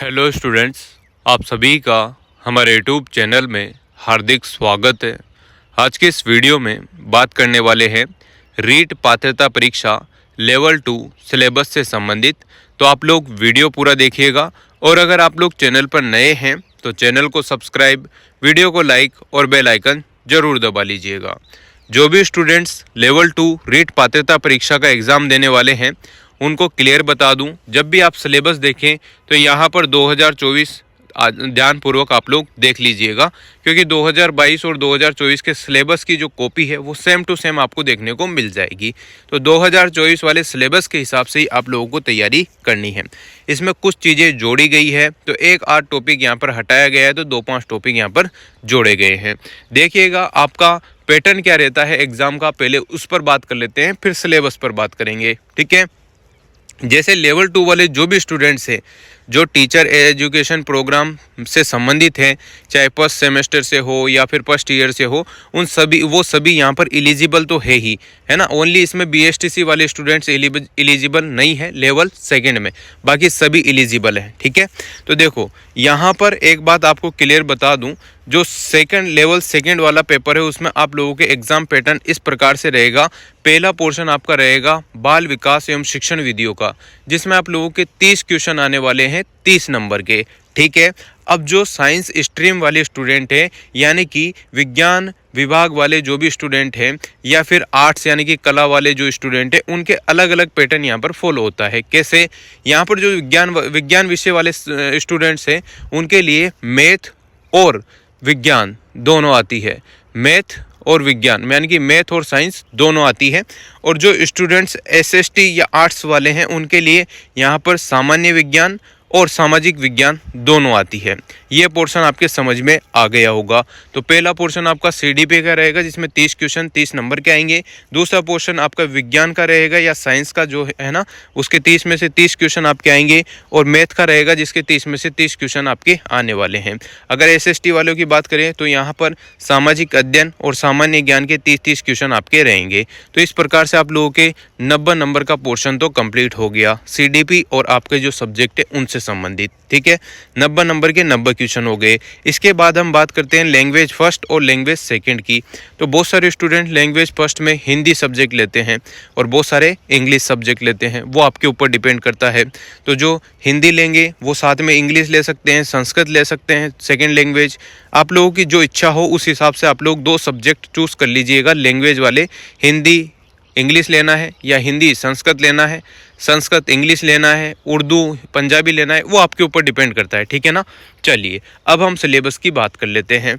Hello students, आप सभी का हमारे यूट्यूब चैनल में हार्दिक स्वागत है। आज के इस वीडियो में बात करने वाले हैं रीट पात्रता परीक्षा लेवल 2 सिलेबस से संबंधित। तो आप लोग वीडियो पूरा देखिएगा और अगर आप लोग चैनल पर नए हैं तो चैनल को सब्सक्राइब, वीडियो को लाइक और बेल आइकन ज़रूर दबा लीजिएगा। जो भी स्टूडेंट्स लेवल 2 रीट पात्रता परीक्षा का एग्ज़ाम देने वाले हैं उनको क्लियर बता दूं, जब भी आप सिलेबस देखें तो यहाँ पर 2024 ध्यानपूर्वक आप लोग देख लीजिएगा, क्योंकि 2022 और 2024 के सिलेबस की जो कॉपी है वो सेम टू सेम आपको देखने को मिल जाएगी। तो 2024 वाले सिलेबस के हिसाब से ही आप लोगों को तैयारी करनी है। इसमें कुछ चीज़ें जोड़ी गई है, तो एक आध टॉपिक यहाँ पर हटाया गया है, तो 2-5 टॉपिक यहाँ पर जोड़े गए हैं। देखिएगा आपका पैटर्न क्या रहता है एग्ज़ाम का, पहले उस पर बात कर लेते हैं, फिर सिलेबस पर बात करेंगे। ठीक है, जैसे लेवल 2 वाले जो भी स्टूडेंट्स हैं जो टीचर एजुकेशन प्रोग्राम से संबंधित हैं, चाहे फर्स्ट सेमेस्टर से हो या फिर फर्स्ट ईयर से हो, वो सभी यहाँ पर एलिजिबल तो है ही, है ना। ओनली इसमें बीएसटीसी वाले स्टूडेंट्स एलिजिबल नहीं है लेवल सेकंड में, बाकी सभी एलिजिबल हैं। ठीक है, तो देखो यहाँ पर एक बात आपको क्लियर बता दूँ, जो लेवल सेकंड वाला पेपर है उसमें आप लोगों के एग्जाम पैटर्न इस प्रकार से रहेगा। पहला पोर्शन आपका रहेगा बाल विकास एवं शिक्षण विधियों का, जिसमें आप लोगों के 30 क्वेश्चन आने वाले हैं 30 नंबर के। ठीक है, अब जो साइंस स्ट्रीम वाले स्टूडेंट हैं, यानी कि विज्ञान विभाग वाले जो भी स्टूडेंट हैं या फिर आर्ट्स यानी कि कला वाले जो स्टूडेंट हैं, उनके अलग अलग पैटर्न यहाँ पर फॉलो होता है। कैसे, यहाँ पर जो विज्ञान विषय वाले स्टूडेंट्स हैं उनके लिए मैथ और विज्ञान दोनों आती है, मैथ और विज्ञान यानी कि मैथ और साइंस दोनों आती है। और जो स्टूडेंट्स एसएसटी या आर्ट्स वाले हैं उनके लिए यहाँ पर सामान्य विज्ञान और सामाजिक विज्ञान दोनों आती है। ये पोर्शन आपके समझ में आ गया होगा। तो पहला पोर्शन आपका सीडीपी का रहेगा जिसमें 30 क्वेश्चन 30 नंबर के आएंगे। दूसरा पोर्शन आपका विज्ञान का रहेगा या साइंस का जो है ना, उसके 30 में से 30 क्वेश्चन आपके आएंगे। और मैथ का रहेगा जिसके 30 में से 30 क्वेश्चन आपके आने वाले हैं। अगर एसएसटी वालों की बात करें तो यहाँ पर सामाजिक अध्ययन और सामान्य ज्ञान के 30-30 क्वेश्चन आपके रहेंगे। तो इस प्रकार से आप लोगों के 90 नंबर का पोर्शन तो कंप्लीट हो गया, सीडीपी और आपके जो सब्जेक्ट है उनसे संबंधित। ठीक है, 90 नंबर के 90 क्वेश्चन हो गए। इसके बाद हम बात करते हैं लैंग्वेज फर्स्ट और लैंग्वेज सेकंड की। तो बहुत सारे स्टूडेंट लैंग्वेज फर्स्ट में हिंदी सब्जेक्ट लेते हैं और बहुत सारे इंग्लिश सब्जेक्ट लेते हैं, वो आपके ऊपर डिपेंड करता है। तो जो हिंदी लेंगे वो साथ में इंग्लिश ले सकते हैं, संस्कृत ले सकते हैं सेकेंड लैंग्वेज। आप लोगों की जो इच्छा हो उस हिसाब से आप लोग 2 सब्जेक्ट चूज़ कर लीजिएगा लैंग्वेज वाले। हिंदी इंग्लिश लेना है या हिंदी संस्कृत लेना है, संस्कृत इंग्लिश लेना है, उर्दू पंजाबी लेना है, वो आपके ऊपर डिपेंड करता है। ठीक है ना। चलिए अब हम सिलेबस की बात कर लेते हैं।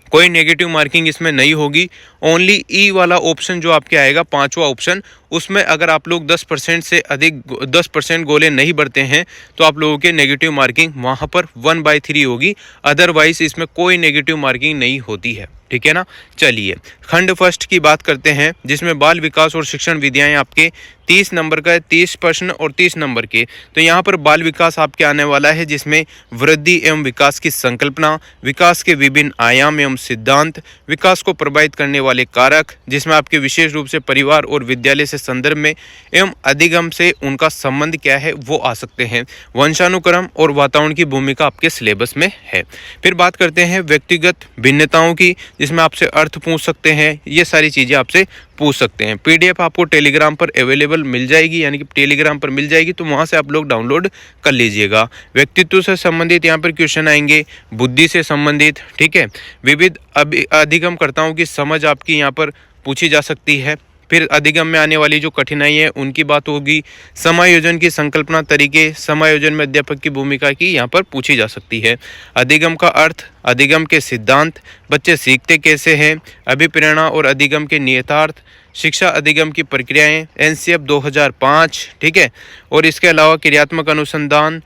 कोई नेगेटिव मार्किंग इसमें नहीं होगी। ओनली ई वाला ऑप्शन जो आपके आएगा 5वां ऑप्शन, उसमें अगर आप लोग 10% से अधिक 10% गोले नहीं बढ़ते हैं तो आप लोगों के नेगेटिव मार्किंग वहाँ पर 1/3 होगी। अदरवाइज इसमें कोई नेगेटिव मार्किंग नहीं होती है। ठीक है ना। चलिए खंड फर्स्ट की बात करते हैं जिसमें बाल विकास और शिक्षण विधियाएं आपके 30 नंबर का है, 30 प्रश्न और 30 नंबर के। तो यहाँ पर बाल विकास आपके आने वाला है जिसमें वृद्धि एवं विकास की संकल्पना, विकास के विभिन्न आयाम एवं सिद्धांत, विकास को प्रभावित करने वाले कारक, जिसमें आपके विशेष रूप से परिवार और विद्यालय से संदर्भ में एवं अधिगम से उनका संबंध क्या है वो आ सकते हैं। वंशानुक्रम और वातावरण की भूमिका आपके सिलेबस में है। फिर बात करते हैं व्यक्तिगत भिन्नताओं की, जिसमें आपसे अर्थ पूछ सकते हैं, ये सारी चीज़ें आपसे पूछ सकते हैं। पीडीएफ आपको टेलीग्राम पर अवेलेबल मिल जाएगी, यानी कि टेलीग्राम पर मिल जाएगी, तो वहाँ से आप लोग डाउनलोड कर लीजिएगा। व्यक्तित्व से संबंधित यहाँ पर क्वेश्चन आएंगे, बुद्धि से संबंधित। ठीक है, विविध अधिगमकर्ताओं की समझ आपकी यहाँ पर पूछी जा सकती है। फिर अधिगम में आने वाली जो कठिनाई है उनकी बात होगी। समायोजन की संकल्पना, तरीके, समायोजन में अध्यापक की भूमिका की यहाँ पर पूछी जा सकती है। अधिगम का अर्थ, अधिगम के सिद्धांत, बच्चे सीखते कैसे हैं, अभिप्रेरणा और अधिगम के नियतार्थ, शिक्षा अधिगम की प्रक्रियाएं, एनसीएफ 2005। ठीक है, और इसके अलावा क्रियात्मक अनुसंधान,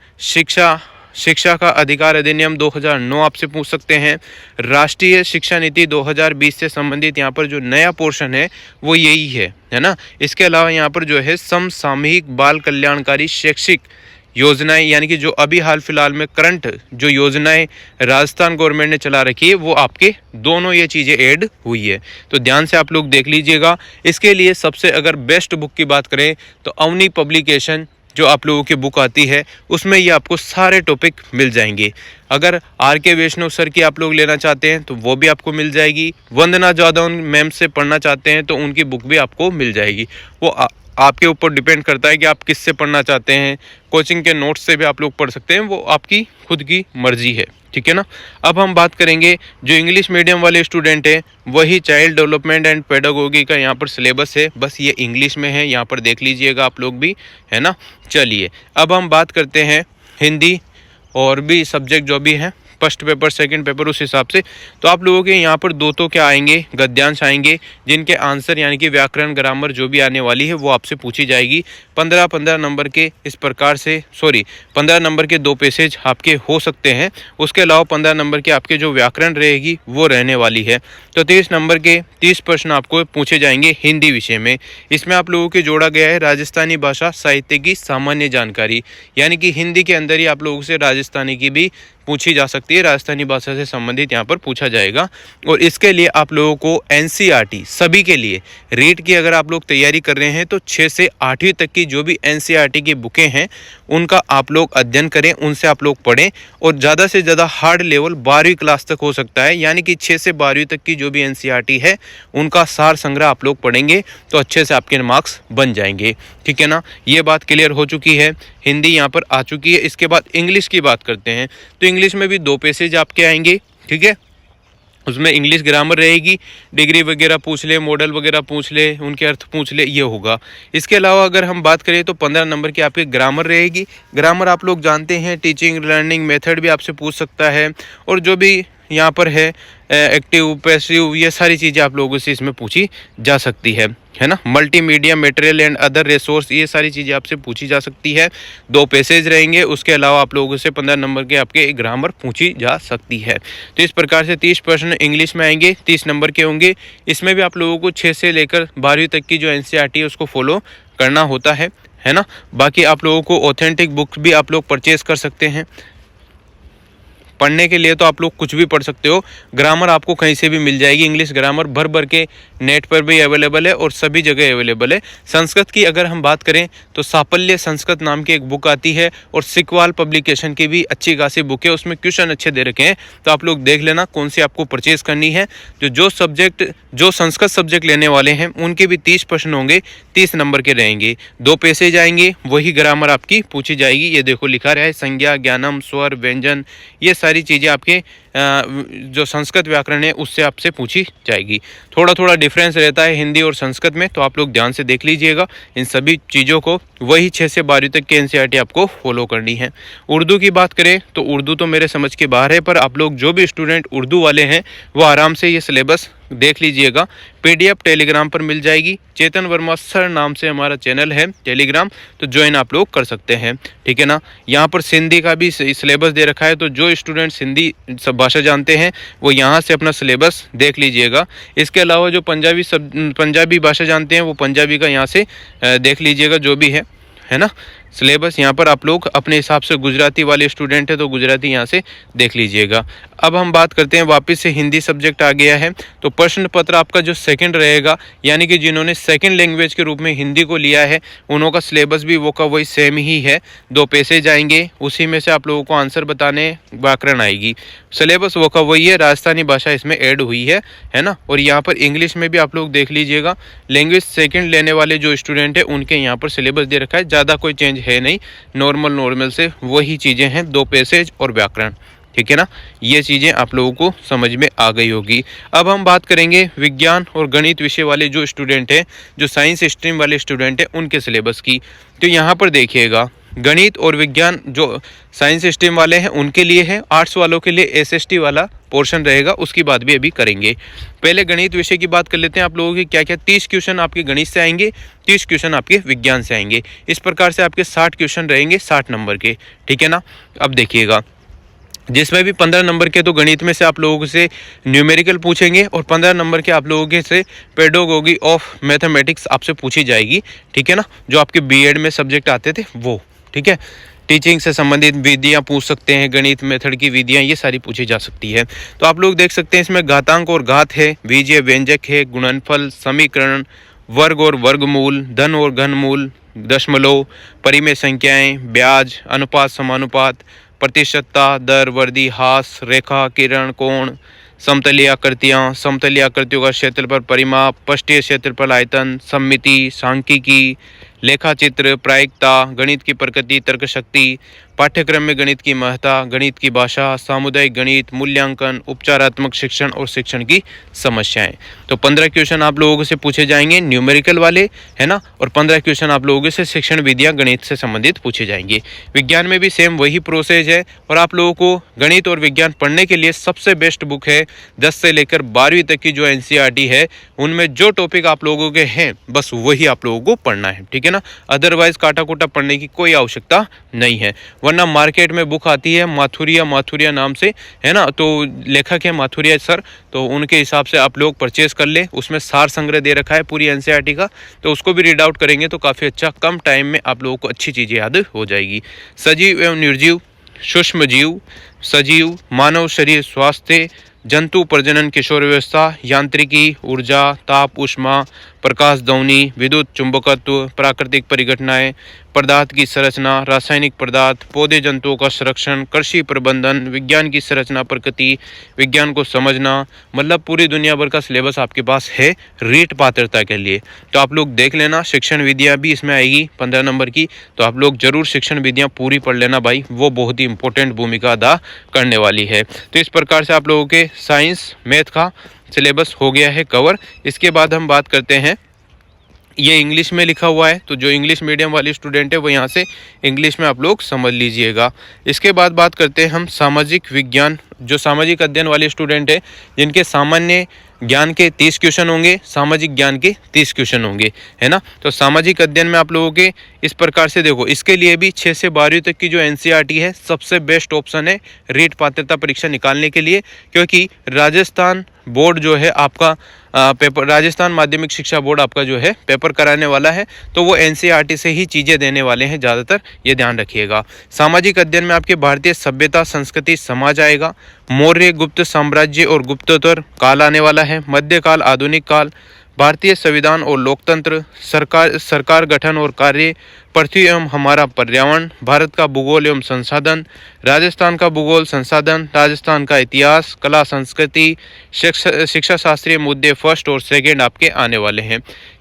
शिक्षा का अधिकार अधिनियम 2009 आपसे पूछ सकते हैं। राष्ट्रीय शिक्षा नीति 2020 से संबंधित यहाँ पर जो नया पोर्शन है वो यही है ना। इसके अलावा यहाँ पर जो है समसामयिक बाल कल्याणकारी शैक्षिक योजनाएं, यानी कि जो अभी हाल फिलहाल में करंट जो योजनाएं राजस्थान गवर्नमेंट ने चला रखी है वो आपके दोनों ये चीज़ें ऐड हुई है। तो ध्यान से आप लोग देख लीजिएगा। इसके लिए सबसे अगर बेस्ट बुक की बात करें तो अवनी पब्लिकेशन जो आप लोगों की बुक आती है उसमें ये आपको सारे टॉपिक मिल जाएंगे। अगर RK वैष्णव सर की आप लोग लेना चाहते हैं तो वो भी आपको मिल जाएगी। वंदना जादव मैम से पढ़ना चाहते हैं तो उनकी बुक भी आपको मिल जाएगी। वो आपके ऊपर डिपेंड करता है कि आप किससे पढ़ना चाहते हैं। कोचिंग के नोट्स से भी आप लोग पढ़ सकते हैं, वो आपकी खुद की मर्जी है, ठीक है ना। अब हम बात करेंगे जो इंग्लिश मीडियम वाले स्टूडेंट हैं, वही चाइल्ड डेवलपमेंट एंड पेडागोगी का यहाँ पर सिलेबस है, बस ये इंग्लिश में है, यहाँ पर देख लीजिएगा आप लोग भी, है ना। चलिए अब हम बात करते हैं हिंदी और भी सब्जेक्ट जो भी हैं, फर्स्ट पेपर सेकंड पेपर उस हिसाब से। तो आप लोगों के यहाँ पर दो तो क्या आएंगे, गद्यांश आएंगे, जिनके आंसर यानी कि व्याकरण ग्रामर जो भी आने वाली है वो आपसे पूछी जाएगी। 15-15 नंबर के इस प्रकार से 15 नंबर के 2 पैसेज आपके हो सकते हैं। उसके अलावा 15 नंबर के आपके जो व्याकरण रहेगी वो रहने वाली है। तो 30 नंबर के 30 प्रश्न आपको पूछे जाएंगे हिंदी विषय में। इसमें आप लोगों के जोड़ा गया है राजस्थानी भाषा साहित्य की सामान्य जानकारी, यानी कि हिंदी के अंदर ही आप लोगों से राजस्थानी की भी पूछी जा सकती है, राजस्थानी भाषा से संबंधित यहाँ पर पूछा जाएगा। और इसके लिए आप लोगों को NCERT सभी के लिए रीट की अगर आप लोग तैयारी कर रहे हैं तो 6 से 8वीं तक की जो भी NCERT की बुकें हैं उनका आप लोग अध्ययन करें, उनसे आप लोग पढ़ें। और ज़्यादा से ज़्यादा हार्ड लेवल 12वीं क्लास तक हो सकता है, यानी कि 6 से 12वीं तक की जो भी NCERT है उनका सार संग्रह आप लोग पढ़ेंगे तो अच्छे से आपके मार्क्स बन जाएंगे, ठीक है ना। ये बात क्लियर हो चुकी है, हिंदी यहाँ पर आ चुकी है। इसके बाद इंग्लिश की बात करते हैं तो इंग्लिश में भी 2 पैसेज आपके आएंगे, ठीक है। उसमें इंग्लिश ग्रामर रहेगी, डिग्री वगैरह पूछ ले, मॉडल वगैरह पूछ ले, उनके अर्थ पूछ ले, ये होगा। इसके अलावा अगर हम बात करें तो 15 नंबर की आपकी ग्रामर रहेगी। ग्रामर आप लोग जानते हैं, टीचिंग लर्निंग मेथड भी आपसे पूछ सकता है, और जो भी यहाँ पर है एक्टिव पैसिव, ये सारी चीज़ें आप लोगों से इसमें पूछी जा सकती है ना। Multimedia material and other resource, ये सारी चीज़ें आपसे पूछी जा सकती है। 2 पैसेज रहेंगे, उसके अलावा आप लोगों से 15 नंबर के आपके ग्रामर पूछी जा सकती है। तो इस प्रकार से 30 प्रश्न इंग्लिश में आएंगे, 30 नंबर के होंगे। इसमें भी आप लोगों को 6 से लेकर 12वीं तक की जो NCERT है उसको फॉलो करना होता है ना। बाकी आप लोगों को ऑथेंटिक बुक्स भी आप लोग परचेज कर सकते हैं। पढ़ने के लिए तो आप लोग कुछ भी पढ़ सकते हो, ग्रामर आपको कहीं से भी मिल जाएगी। इंग्लिश ग्रामर भर भर के नेट पर भी अवेलेबल है और सभी जगह अवेलेबल है। संस्कृत की अगर हम बात करें तो साफल्य संस्कृत नाम की एक बुक आती है, और सिकवाल पब्लिकेशन की भी अच्छी खासी बुक है, उसमें क्वेश्चन अच्छे दे रखे हैं। तो आप लोग देख लेना कौन सी आपको परचेज करनी है। जो संस्कृत सब्जेक्ट लेने वाले हैं उनके भी 30 प्रश्न होंगे, 30 नंबर के रहेंगे। 2 पैसेज आएंगे, वही ग्रामर आपकी पूछी जाएगी। ये देखो लिखा रहा है संज्ञा, ज्ञानम, स्वर, व्यंजन, ये सारी चीज़ें आपके जो संस्कृत व्याकरण है उससे आपसे पूछी जाएगी। थोड़ा थोड़ा डिफरेंस रहता है हिंदी और संस्कृत में, तो आप लोग ध्यान से देख लीजिएगा इन सभी चीज़ों को। वही 6 से 12वीं तक के NCERT आपको फॉलो करनी है। उर्दू की बात करें तो उर्दू तो मेरे समझ के बाहर है, पर आप लोग जो भी स्टूडेंट उर्दू वाले हैं वो आराम से ये सिलेबस देख लीजिएगा। PDF टेलीग्राम पर मिल जाएगी। चेतन वर्मा सर नाम से हमारा चैनल है टेलीग्राम, तो ज्वाइन आप लोग कर सकते हैं, ठीक है ना। यहाँ पर सिंधी का भी सिलेबस दे रखा है, तो जो स्टूडेंट हिंदी सब भाषा जानते हैं वो यहाँ से अपना सिलेबस देख लीजिएगा। इसके अलावा जो पंजाबी भाषा जानते हैं वो पंजाबी का यहाँ से देख लीजिएगा, जो भी है ना सिलेबस। यहाँ पर आप लोग अपने हिसाब से, गुजराती वाले स्टूडेंट है तो गुजराती यहाँ से देख लीजिएगा। अब हम बात करते हैं, वापस से हिंदी सब्जेक्ट आ गया है, तो प्रश्न पत्र आपका जो सेकंड रहेगा, यानी कि जिन्होंने सेकंड लैंग्वेज के रूप में हिंदी को लिया है उन्हों का सिलेबस भी वो का वही सेम ही है। 2 पैसेज आएंगे, उसी में से आप लोगों को आंसर बताने, व्याकरण आएगी। सिलेबस वो का वही है, राजस्थानी भाषा इसमें ऐड हुई है ना। और यहाँ पर इंग्लिश में भी आप लोग देख लीजिएगा, लैंग्वेज सेकेंड लेने वाले जो स्टूडेंट है उनके यहाँ पर सिलेबस दे रखा है, ज़्यादा कोई चेंज है नहीं, नॉर्मल से वही चीज़ें हैं, 2 पैसेज और व्याकरण, ठीक है ना। ये चीज़ें आप लोगों को समझ में आ गई होगी। अब हम बात करेंगे विज्ञान और गणित विषय वाले जो स्टूडेंट हैं, जो साइंस स्ट्रीम वाले स्टूडेंट हैं, उनके सिलेबस की। तो यहाँ पर देखिएगा, गणित और विज्ञान जो साइंस स्ट्रीम वाले हैं उनके लिए है, आर्ट्स वालों के लिए SST वाला पोर्शन रहेगा, उसकी बात भी अभी करेंगे। पहले गणित विषय की बात कर लेते हैं। आप लोगों के क्या क्या 30 क्वेश्चन आपके गणित से आएंगे, 30 क्वेश्चन आपके विज्ञान से आएंगे। इस प्रकार से आपके 60 क्वेश्चन रहेंगे 60 नंबर के, ठीक है ना। अब देखिएगा, जिसमें भी 15 नंबर के तो गणित में से आप लोगों से न्यूमेरिकल पूछेंगे, और 15 नंबर के आप लोगों के से पेडागोगी ऑफ मैथमेटिक्स आपसे पूछी जाएगी, ठीक है ना। जो आपके BEd में सब्जेक्ट आते थे वो, ठीक है। टीचिंग से संबंधित विधियां पूछ सकते हैं, गणित मेथड की विधियां, ये सारी पूछी जा सकती है। तो आप लोग देख सकते हैं इसमें घातांक और घात है, बीजीय व्यंजक है, गुणनफल, समीकरण, वर्ग और वर्गमूल, धन और घनमूल, दशमलव, परिमेय संख्याएं, ब्याज, अनुपात, समानुपात, प्रतिशतता, दर, वर्दी, हास, रेखा, किरण, कोण, समतलीय आकृतियाँ, समतलीय आकृतियों का क्षेत्रफल, परिमाप, पृष्ठीय क्षेत्रफल, आयतन, सममिति, सांख्यिकी, लेखाचित्र, प्रायिकता, गणित की प्रकृति, तर्कशक्ति, पाठ्यक्रम में गणित की महत्ता, गणित की भाषा, सामुदायिक गणित, मूल्यांकन, उपचारात्मक शिक्षण और शिक्षण की समस्याएं। तो 15 क्वेश्चन आप लोगों से पूछे जाएंगे न्यूमेरिकल वाले, है ना, और 15 क्वेश्चन आप लोगों से शिक्षण विद्या गणित से संबंधित पूछे जाएंगे। विज्ञान में भी सेम वही प्रोसेस है, और आप लोगों को गणित और विज्ञान पढ़ने के लिए सबसे बेस्ट बुक है 10 से लेकर 12वीं तक की जो NCERT है, उनमें जो टॉपिक आप लोगों के हैं बस वही आप लोगों को पढ़ना है, ठीक है ना। अदरवाइज काटा कोटा पढ़ने की कोई आवश्यकता नहीं है। वरना मार्केट में बुक आती है माथुरिया नाम से, है ना, तो लेखक है माथुरिया सर, तो उनके हिसाब से आप लोग परचेज कर ले। उसमें सार संग्रह दे रखा है पूरी NCERT का, तो उसको भी रीड आउट करेंगे तो काफ़ी अच्छा, कम टाइम में आप लोगों को अच्छी चीज़ें याद हो जाएगी। सजीव एवं निर्जीव, सूक्ष्म जीव, सजीव, मानव शरीर, स्वास्थ्य, जंतु प्रजनन, किशोर व्यवस्था, यांत्रिकी, ऊर्जा, ताप, ऊष्मा, प्रकाश ध्वनि, विद्युत चुंबकत्व, प्राकृतिक परिघटनाएं, पदार्थ की संरचना, रासायनिक पदार्थ, पौधे जंतुओं का संरक्षण, कृषि प्रबंधन, विज्ञान की संरचना प्रकृति, विज्ञान को समझना, मतलब पूरी दुनिया भर का सिलेबस आपके पास है रीट पात्रता के लिए। तो आप लोग देख लेना, शिक्षण विद्या भी इसमें आएगी 15 नंबर की, तो आप लोग जरूर शिक्षण विद्या पूरी पढ़ लेना भाई, वो बहुत ही इंपॉर्टेंट भूमिका अदा करने वाली है। तो इस प्रकार से आप लोगों के साइंस मैथ का सिलेबस हो गया है कवर। इसके बाद हम बात करते हैं, ये इंग्लिश में लिखा हुआ है, तो जो इंग्लिश मीडियम वाले स्टूडेंट है वो यहाँ से इंग्लिश में आप लोग समझ लीजिएगा। इसके बाद बात करते हैं हम सामाजिक विज्ञान, जो सामाजिक अध्ययन वाले स्टूडेंट है जिनके सामान्य ज्ञान के 30 क्वेश्चन होंगे, सामाजिक ज्ञान के 30 क्वेश्चन होंगे, है ना। तो सामाजिक अध्ययन में आप लोगों के इस प्रकार से देखो, इसके लिए भी 6 से 12वीं तक की जो NCERT है सबसे बेस्ट ऑप्शन है रीट पात्रता परीक्षा निकालने के लिए, क्योंकि राजस्थान बोर्ड जो है आपका पेपर, राजस्थान माध्यमिक शिक्षा बोर्ड आपका जो है पेपर कराने वाला है, तो वो NCERT से ही चीज़ें देने वाले हैं ज़्यादातर, ये ध्यान रखिएगा। सामाजिक अध्ययन में आपके भारतीय सभ्यता, संस्कृति, समाज आएगा, मौर्य, गुप्त साम्राज्य और गुप्तोत्तर काल आने वाला है, मध्यकाल, आधुनिक काल, भारतीय संविधान और लोकतंत्र, सरकार गठन और कार्य, पृथ्वी एवं हमारा पर्यावरण, भारत का भूगोल एवं संसाधन, राजस्थान का भूगोल संसाधन, राजस्थान का इतिहास, कला संस्कृति, शिक्षा शास्त्रीय मुद्दे फर्स्ट और सेकंड आपके आने वाले हैं।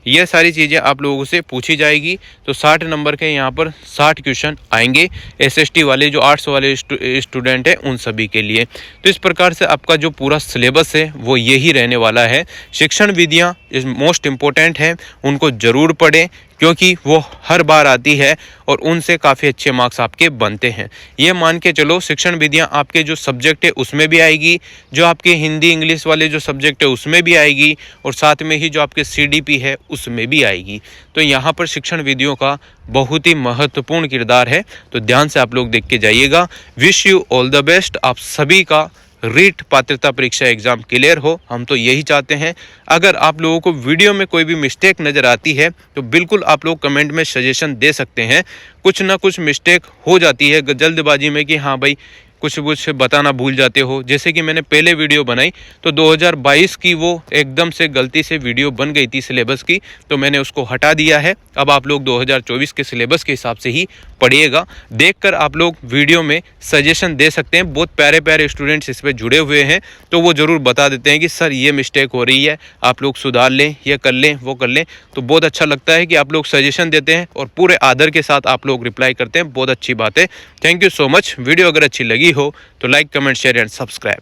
ये सारी चीज़ें आप लोगों से पूछी जाएगी। तो 60 नंबर के यहाँ पर 60 क्वेश्चन आएंगे SST वाले, जो आर्ट्स वाले स्टूडेंट हैं उन सभी के लिए। तो इस प्रकार से आपका जो पूरा सिलेबस है वो यही रहने वाला है। शिक्षण विधियाँ मोस्ट इम्पोर्टेंट हैं, उनको ज़रूर पढ़ें, क्योंकि वो हर बार आती है और उनसे काफ़ी अच्छे मार्क्स आपके बनते हैं। ये मान के चलो, शिक्षण विधियाँ आपके जो सब्जेक्ट है उसमें भी आएगी, जो आपके हिंदी इंग्लिश वाले जो सब्जेक्ट है उसमें भी आएगी, और साथ में ही जो आपके CDP है उसमें भी आएगी। तो यहाँ पर शिक्षण विधियों का बहुत ही महत्वपूर्ण किरदार है, तो ध्यान से आप लोग देख के जाइएगा। Wish you all the best, आप सभी का रीट पात्रता परीक्षा एग्जाम क्लियर हो, हम तो यही चाहते हैं। अगर आप लोगों को वीडियो में कोई भी मिस्टेक नज़र आती है तो बिल्कुल आप लोग कमेंट में सजेशन दे सकते हैं। कुछ ना कुछ मिस्टेक हो जाती है जल्दबाजी में कि हाँ भाई कुछ बताना भूल जाते हो। जैसे कि मैंने पहले वीडियो बनाई तो 2022 की वो एकदम से गलती से वीडियो बन गई थी सिलेबस की, तो मैंने उसको हटा दिया है। अब आप लोग 2024 के सिलेबस के हिसाब से ही पढ़िएगा। देखकर आप लोग वीडियो में सजेशन दे सकते हैं। बहुत प्यारे प्यारे स्टूडेंट्स इस पर जुड़े हुए हैं, तो वो ज़रूर बता देते हैं कि सर ये मिस्टेक हो रही है, आप लोग सुधार लें, ये कर लें, वो कर लें। तो बहुत अच्छा लगता है कि आप लोग सजेशन देते हैं और पूरे आदर के साथ आप लोग रिप्लाई करते हैं। बहुत अच्छी बात है। Thank you so much. Video अगर अच्छी लगी हो तो like, comment, share and subscribe.